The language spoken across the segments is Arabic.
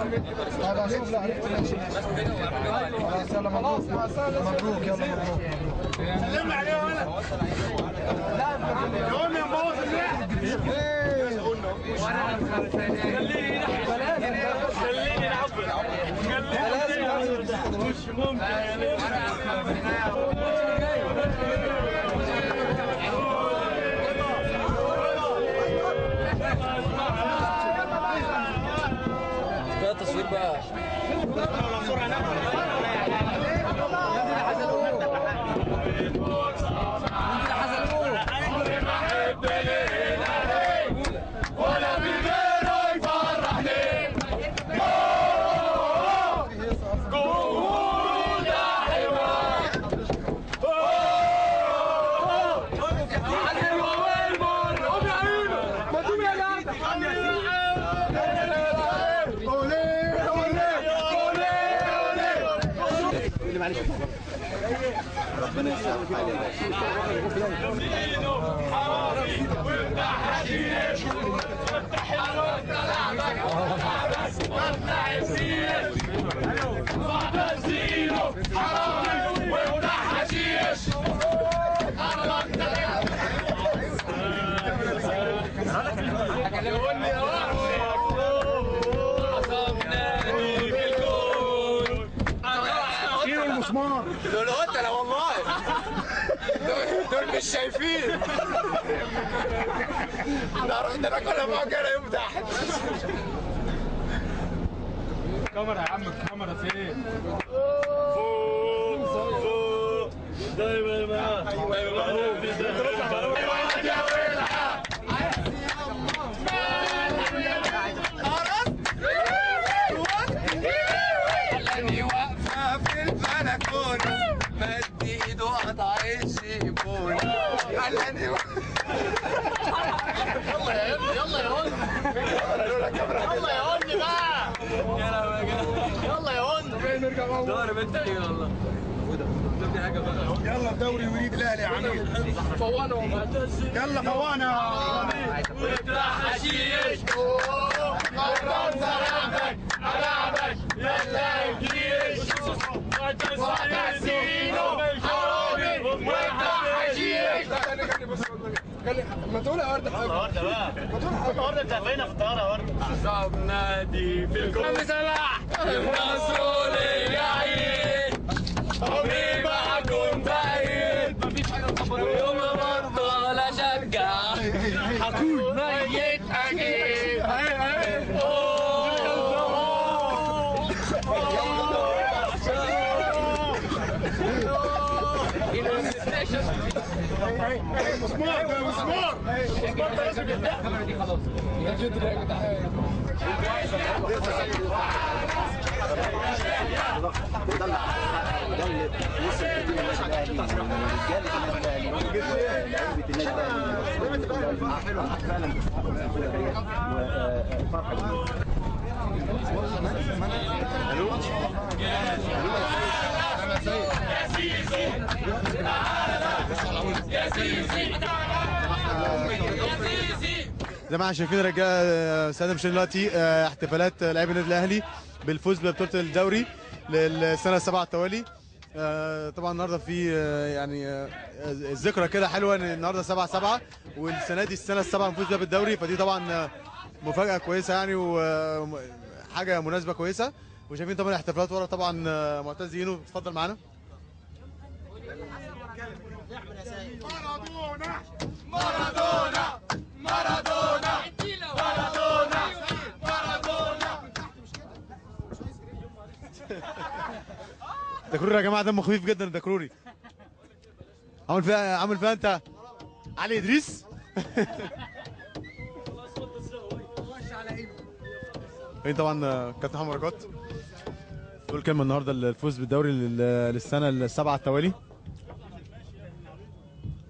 طيب اشوف. لا عرفت ماشي. خلاص يلا مبروك مبروك يلا مبروك. سلم عليه ولا لا يا مبوظ اللعب. خليني العب مش ممكن. ده تصوير بقى. ربنا يسامحك دول قتلة والله. دول مش شايفين. ده انا كل ما كان يوم تحت. الكاميرا يا عم، الكاميرا فين؟ فوق دايما معاك. مد ايده قطع الشيبون. خلاني يلا يا ابني يلا يا ون. يلا يا ون بقى. يلا يا ون. نرجع بقى. ضارب انت ايه والله. جبني حاجه بقى. يلا دوري وليد الاهلي يا عميد. فوانا يلا فوانا. وتراح حشيش. قرب سلامتك العبك يلا الجيش. وتسعينه حرامي وافتح حشيش. ما تقول يا ورده حاجه. ورده بقى. ما تقول حاجه. ورده انت فين في الطياره يا ورده؟ صعب نادي في الكون سلاح المسؤوليه عيد. عمري ما هكون بعيد. مفيش حاجه مخبره. ويوم ما بطل اشجع هكون ميت اكيد. مسمار ده مسمار. مسمار ده لازم يبدا. الكاميرا دي خلاص. يا جد يا جدعان. ده اللي وصل كتير النادي الاهلي ورجاله النادي الاهلي لعيبه النادي الاهلي حلو فعلا وفرحه جميله. زي ما احنا شايفين رجاله ساده مشاهدين دلوقتي احتفالات لاعبي النادي الاهلي بالفوز ببطوله الدوري للسنه السابعه التوالي. طبعا النهارده في يعني الذكرى كده حلوه ان النهارده 7/7 والسنه دي السنه السابعه نفوز بيها بالدوري، فدي طبعا مفاجاه كويسه يعني وحاجه مناسبه كويسه. وشايفين طبعا الاحتفالات ورا طبعا معتز ينو. اتفضل معانا. مارادونا مارادونا مارادونا مارادونا مارادونا. دكروري يا جماعه دمه خفيف جدا. دكروري عامل فيها انت علي ادريس. هين طبعا كابتن محمد بركات تقول كلمه النهارده الفوز بالدوري للسنه السابعه التوالي.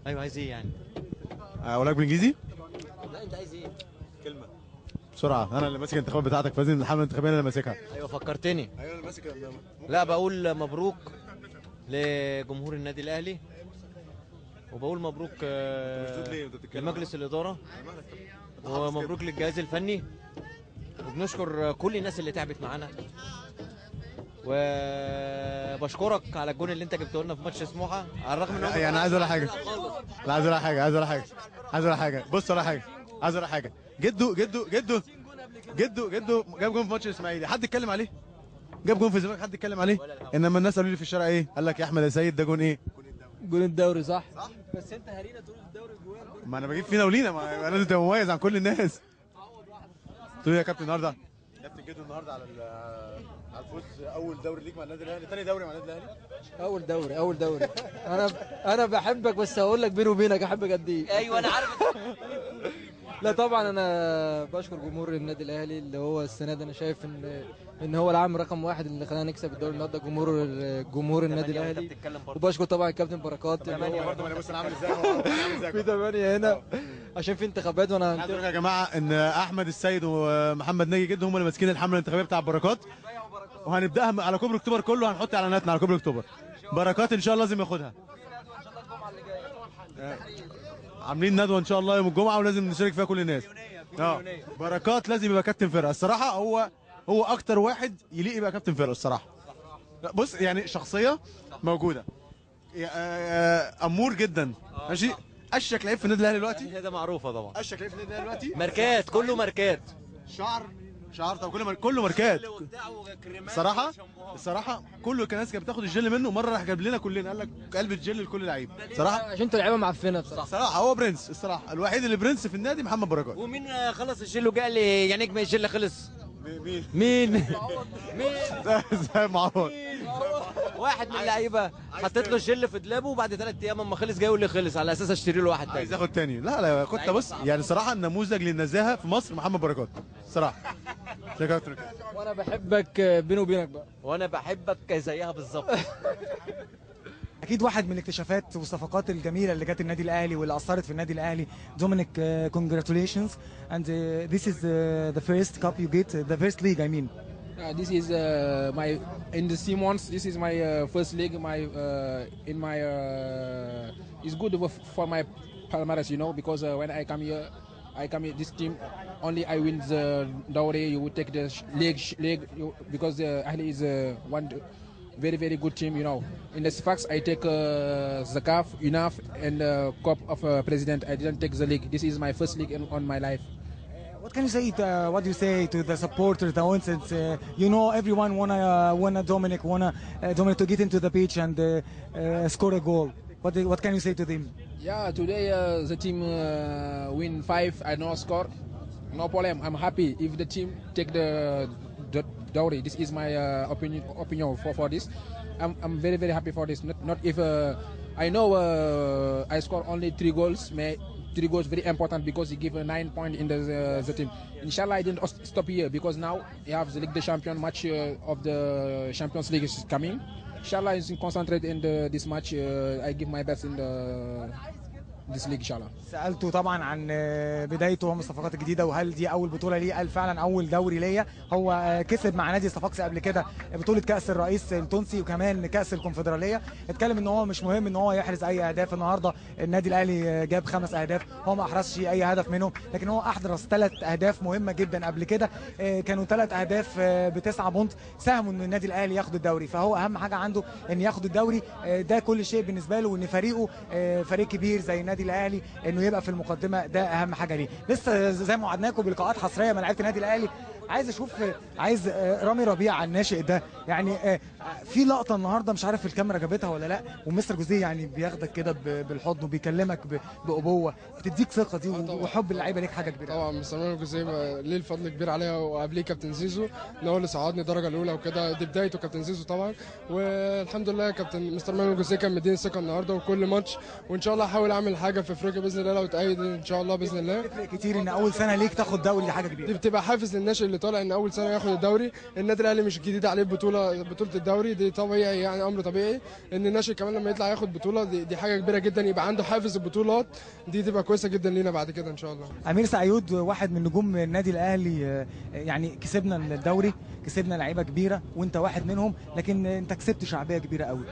ايوه عايز ايه يعني؟ اقول لك بالانجليزي؟ لا انت عايز ايه؟ كلمه بسرعه. انا اللي ماسك الانتخابات بتاعتك، فلازم الحمله الانتخابيه انا اللي ماسكها. ايوه فكرتني. ايوه اللي ماسك. لا بقول مبروك لجمهور النادي الاهلي، وبقول مبروك لمجلس الاداره، ومبروك للجهاز الفني، وبنشكر كل الناس اللي تعبت معانا، وبشكرك على الجون اللي انت جبته لنا في ماتش سموحه، على الرغم ان يعني عايز اقول حاجه، لا عايز اقول حاجه، بص على حاجه، عايز اقول حاجه. جده جاب جون في ماتش الاسماعيلي، حد اتكلم عليه؟ جاب جون في الزمالك، حد اتكلم عليه؟ انما الناس قالوا لي في الشارع ايه؟ قال لك يا احمد يا سيد ده جون ايه؟ جون الدوري صح؟ بس انت هرينا طول الدوري جوان. ما انا بجيب فينا ولينا، ما لازم تبقى مميز عن كل الناس. تقول يا كابتن النهارده، كابتن جدو النهارده على الفوز، اول دوري ليك مع النادي الاهلي، ثاني دوري مع النادي الاهلي. اول دوري انا بحبك، بس هقول لك بيني وبينك احبك قد ايه. ايوه انا عارف. لا طبعا انا بشكر جمهور النادي الاهلي اللي هو السنه دي انا شايف ان هو العام رقم واحد اللي خلانا نكسب الدوري النهارده، جمهور النادي الاهلي. وبشكر طبعا الكابتن بركات. 8 برضه، ما انا بص انا عامل ازاي في 8 هنا عشان في انتخابات، وانا عايز اقول يا جماعه ان احمد السيد ومحمد ناجي جدا هم اللي ماسكين الحمله الانتخابيه بتاع بركات، وهنبداها على كوبري اكتوبر كله، هنحط اعلاناتنا على كوبري اكتوبر. بركات ان شاء الله لازم ياخدها. عاملين ندوه ان شاء الله يوم الجمعه ولازم نشارك فيها كل الناس. بركات لازم يبقى كابتن فرقه الصراحه، هو اكتر واحد يليق يبقى كابتن فرقه الصراحه. لا بص يعني شخصيه موجوده، امور جدا ماشي. اشك لعيب في النادي الاهلي دلوقتي، ده معروفه طبعا. اشك لعيب في النادي الاهلي دلوقتي ماركات، كله ماركات. شعر طب كله ماركات. الصراحه كله الناس كانت بتاخد الجل منه، مره راح جاب لنا كلنا قال لك قلب الجل لكل لعيب صراحه، عشان انتوا لعيبه معفنه بصراحه. صراحه هو برنس الصراحه، الوحيد اللي برنس في النادي محمد بركات. ومين خلص الجل وقال لي يا نجم الجل خلص؟ مين زي معوض. واحد من اللعيبه حطيت له الجل في دولابه، وبعد 3 ايام اما خلص جاي يقول لي خلص، على اساس اشتري له واحد تاني. عايز اخد تاني. لا كنت بص يعني صراحه النموذج للنزاهه في مصر محمد بركات صراحه. وانا بحبك بيني وبينك بقى. وانا بحبك زيها بالظبط. اكيد واحد من الاكتشافات والصفقات الجميله اللي جت النادي الاهلي واللي اثرت في النادي الاهلي. دومينيك congratulations and this is the first cup you get, the first league I mean. This is my in the Simons. This is my first league. It's good for my Palmares, you know, because when I come here, this team only I win the Dowry. You would take the league because Ahli is one very good team, you know. In the Sfax I take the CAF, UNAF and Cup of President. I didn't take the league. This is my first league on my life. What can you say? What do you say to the supporters, the audience? You know, everyone wanna Dominic to get into the pitch and score a goal. What can you say to them? Yeah, today the team win 5. I no score. No problem. I'm happy if the team take the Dowry. This is my opinion for this. I'm very happy for this. Not if I know I score only 3 goals. 3 goals very important because he give 9 points in the team. Inshallah, I didn't stop here because now you have the League des Champions match of the Champions League is coming. Inshallah, I concentrate in this match. I give my best in this league inshallah. سألته طبعا عن بدايته ومن الصفقات الجديده وهل دي اول بطوله ليه. قال فعلا اول دوري ليا. هو كسب مع نادي صفاقسي قبل كده بطوله كاس الرئيس التونسي وكمان كاس الكونفدراليه. اتكلم ان هو مش مهم ان هو يحرز اي اهداف. النهارده النادي الاهلي جاب 5 اهداف، هو ما احرزش اي هدف منهم، لكن هو احرز 3 اهداف مهمه جدا قبل كده. كانوا 3 اهداف ب9 بونت ساهموا ان النادي الاهلي ياخد الدوري. فهو اهم حاجه عنده ان ياخد الدوري، ده كل شيء بالنسبه له، وان فريقه فريق كبير زي النادي الاهلي انه يبقى في المقدمه ده اهم حاجه ليه. لسه زي ما وعدناكم بلقاءات حصريه مع لعيبه النادي الاهلي. عايز رامي ربيعه الناشئ ده، يعني في لقطه النهارده مش عارف الكاميرا جابتها ولا لا، ومستر جوزيه يعني بياخدك كده بالحضن وبيكلمك بابوه، بتديك ثقه دي وحب اللعيبه ليك حاجه كبيره. طبعا مستر جوزيه ليه الفضل كبير عليها، وقبليه كابتن زيزو اللي هو اللي صعدني الدرجه الاولى وكده، دي بدايته كابتن زيزو طبعا. والحمد لله كابتن مستر مانويل جوزيه كان مديني ثقه النهارده وكل ماتش، وان شاء الله هحاول اعمل حاجه في افريقيا باذن الله لو اتأيد ان شاء الله باذن الله. بيفرق كتير ان اول سنه ليك تاخد دوري، دي حاجه كبيره، دي بتبقى حافز للناشئ اللي طالع ان اول سنه ياخد الدوري. النادي الاهلي مش جديد عليه بطوله الدوري، دي طبيعي يعني امر طبيعي ان الناشئ كمان لما يطلع ياخد بطوله، دي حاجه كبيره جدا، يبقى عنده حافز البطولات، دي تبقى كويسه جدا لينا بعد كده ان شاء الله. امير سعيود واحد من نجوم النادي الاهلي، يعني كسبنا الدوري، كسبنا لعيبه كبيره وانت واحد منهم، لكن انت كسبت شعبيه كبيره قوي.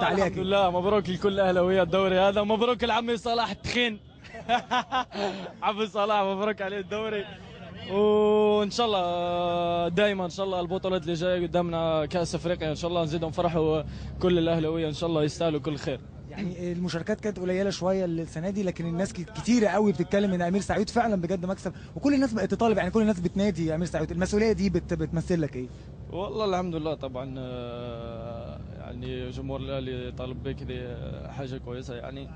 تعليقك؟ الحمد لله، مبروك لكل اهلاويه الدوري هذا، ومبروك لعمي صلاح التخين. عمي صلاح مبروك عليه الدوري، وان شاء الله دائما ان شاء الله البطولات اللي جايه قدامنا كاس افريقيا ان شاء الله نزيدهم فرحوا كل الاهلاويه ان شاء الله يستاهلوا كل خير. يعني المشاركات كانت قليله شويه السنه دي، لكن الناس كتيره قوي بتتكلم ان امير سعيد فعلا بجد مكسب، وكل الناس بقت تطالب، يعني كل الناس بتنادي امير سعيد. المسؤوليه دي بتمثل لك ايه؟ والله الحمد لله طبعا يعني جمهور الاهلي طالب بك دي حاجه كويسه يعني،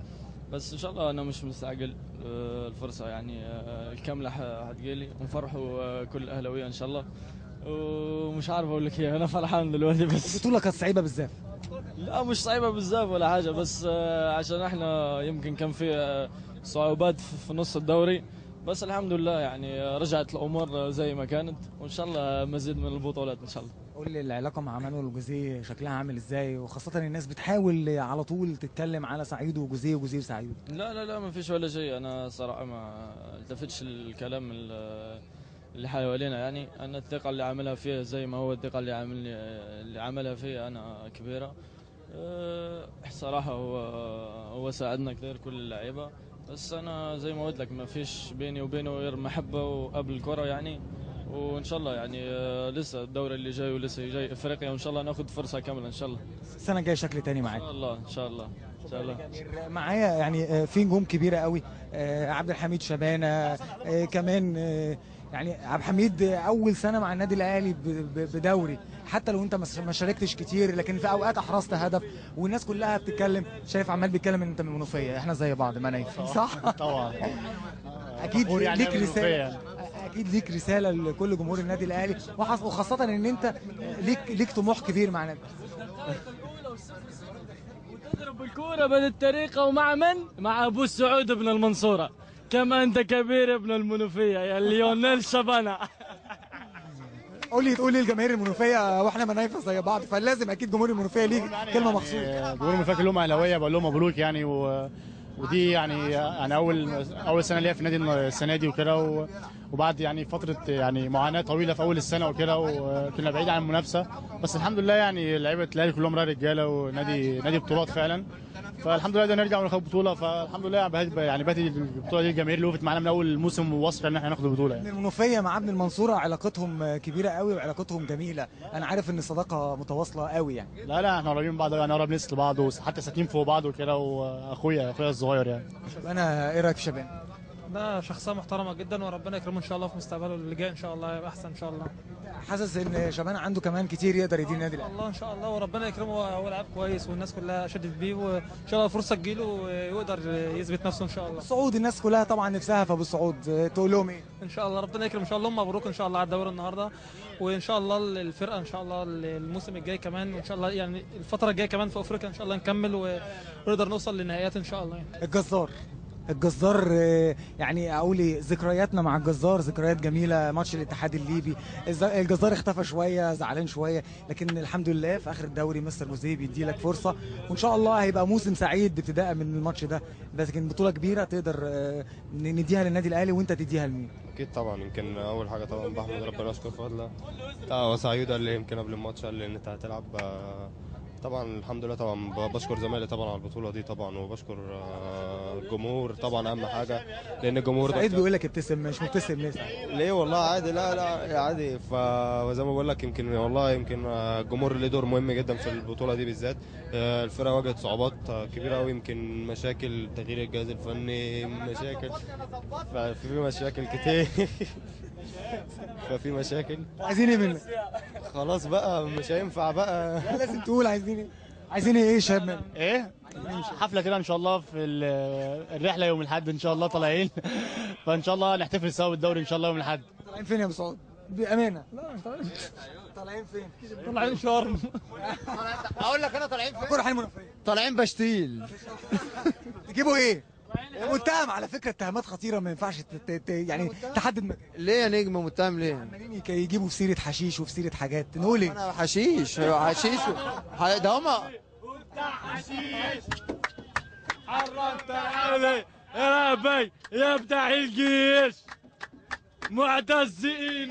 بس ان شاء الله انا مش مستعجل. الفرصه يعني الكامله حتجيلي ونفرحوا كل الاهلاويه ان شاء الله. ومش عارف اقول لك ايه، انا فرحان دلوقتي. بس البطوله كانت صعيبه بالذات؟ لا مش صعيبه بالذات ولا حاجه، بس عشان احنا يمكن كان في صعوبات في نص الدوري، بس الحمد لله يعني رجعت الامور زي ما كانت، وان شاء الله مزيد من البطولات ان شاء الله. قول لي العلاقه مع مانويل جوزيه شكلها عامل ازاي، وخاصه الناس بتحاول على طول تتكلم على سعيد وجوزيه وجوزيه وسعيد. لا ما فيش ولا شيء، انا صراحه ما التفتش الكلام اللي حوالينا يعني. انا الثقه اللي عاملها فيه زي ما هو الثقه اللي عملها فيه انا كبيره. صراحه هو ساعدنا كثير كل اللعيبه، بس انا زي ما قلت لك ما فيش بيني وبينه غير محبه وقبل الكره يعني. وان شاء الله يعني لسه الدوري اللي جاي ولسه جاي افريقيا، وان شاء الله ناخذ فرصه كامله ان شاء الله. السنه الجايه شكل تاني معاك ان شاء الله ان شاء الله ان شاء الله. معايا يعني في نجوم كبيره قوي، عبد الحميد شبانه كمان، يعني عبد الحميد اول سنه مع النادي الاهلي بدوري، حتى لو انت ما شاركتش كتير لكن في اوقات احرزت هدف، والناس كلها بتتكلم، شايف عمال بيتكلم ان انت من المنوفيه، احنا زي بعض ما نايف صح؟ طبعا اكيد ليك رساله، اكيد ليك رساله لكل جمهور النادي الاهلي، وخاصه ان انت ليك طموح كبير مع النادي. وتضرب الكوره بهذه الطريقه، ومع من؟ مع ابو السعود بن المنصوره، كما انت كبير ابن المنوفيه يا ليونيل شبانه. تقول لي الجماهير المنوفيه واحنا منايفه زي بعض، فلازم اكيد جمهور المنوفيه ليه كلمه مخصوصه. جمهور المنوفيه كلهم اهلاويه، بقول لهم مبروك يعني، ودي يعني اول سنه ليا في النادي السنه دي وكده، وبعد يعني فتره يعني معاناه طويله في اول السنه وكده، وكنا بعيد عن المنافسه، بس الحمد لله يعني لعيبه الاهلي كلهم رجاله، ونادي بطولات فعلا، فالحمد لله قدرنا نرجع وناخد بطوله، فالحمد لله يعني بقت البطوله دي الجماهير اللي وقفت معانا من اول الموسم وواثقه ان احنا ناخد البطوله يعني. المنوفيه مع ابن المنصوره علاقتهم كبيره قوي وعلاقتهم جميله، انا عارف ان الصداقه متواصله قوي يعني. لا احنا قريبين من بعض، انا قريب نسل بعض، وحتى ساكنين فوق بعض وكده، واخويا الصغير يعني. انا ايه رايك في شبان؟ ده شخصية محترمة جدا، وربنا يكرمه ان شاء الله في مستقبله اللي جاي ان شاء الله يبقى احسن ان شاء الله. حاسس ان شبان عنده كمان كتير يقدر يدير النادي الاهلي؟ الله ان شاء الله، وربنا يكرمه، هو لاعب كويس والناس كلها شدت بيه، وان شاء الله فرصة تجيله ويقدر يثبت نفسه ان شاء الله. الصعود الناس كلها طبعا نفسها في ابو الصعود، تقول لهم ايه؟ ان شاء الله ربنا يكرم ان شاء الله، مبروك ان شاء الله على الدوري النهارده، وان شاء الله الفرقة ان شاء الله الموسم الجاي كمان، وان شاء الله يعني الفترة الجاية كمان في افريقيا ان شاء الله نكمل ونقدر نوصل للنهائيات ان شاء الله يعني. الجزار يعني اقول ايه، ذكرياتنا مع الجزار ذكريات جميله، ماتش الاتحاد الليبي، الجزار اختفى شويه، زعلان شويه، لكن الحمد لله في اخر الدوري مستر جوزيه بيدي لك فرصه، وان شاء الله هيبقى موسم سعيد ابتداء من الماتش ده، لكن بطوله كبيره تقدر نديها للنادي الاهلي، وانت تديها لمين؟ اكيد طبعا، يمكن اول حاجه طبعا بحمد ربنا اشكر فضله. هو سعيد قال لي يمكن قبل الماتش، قال لي ان انت هتلعب، طبعا الحمد لله، طبعا بشكر زمايلي طبعا على البطوله دي طبعا، وبشكر الجمهور طبعا اهم حاجه، لان الجمهور سعيد بيقول لك ابتسم، مش مبتسم ليه؟ ليه والله عادي، لا عادي، فزي ما بقول لك يمكن والله يمكن الجمهور له دور مهم جدا في البطوله دي بالذات. الفرقه واجهت صعوبات كبيره قوي، يمكن مشاكل تغيير الجهاز الفني، في مشاكل كتير. ففي مشاكل. عايزين ايه منك؟ خلاص بقى مش هينفع بقى. لا لازم تقول عايزين ايه يا شباب؟ ايه؟ حفله كده ان شاء الله في الرحله يوم الاحد ان شاء الله طالعين، فان شاء الله نحتفل سوا بالدوري ان شاء الله يوم الاحد. طالعين فين يا ابو سعود؟ بامانه. لا مش طالعين. طالعين فين؟ طالعين شرم. اقول لك انا طالعين فين؟ رايحين المنوفيه. طالعين بشتيل. تجيبوا ايه؟ متهم على فكره، اتهامات خطيره ما ينفعش يعني تحدد مكان. ليه يا نجم متهم ليه؟ عمالين يجيبوا في سيره حشيش وفي سيره حاجات، نقول ايه؟ انا حشيش ده هما حشيش حرمت علي يا بي يا بتاع الجيش معتزين.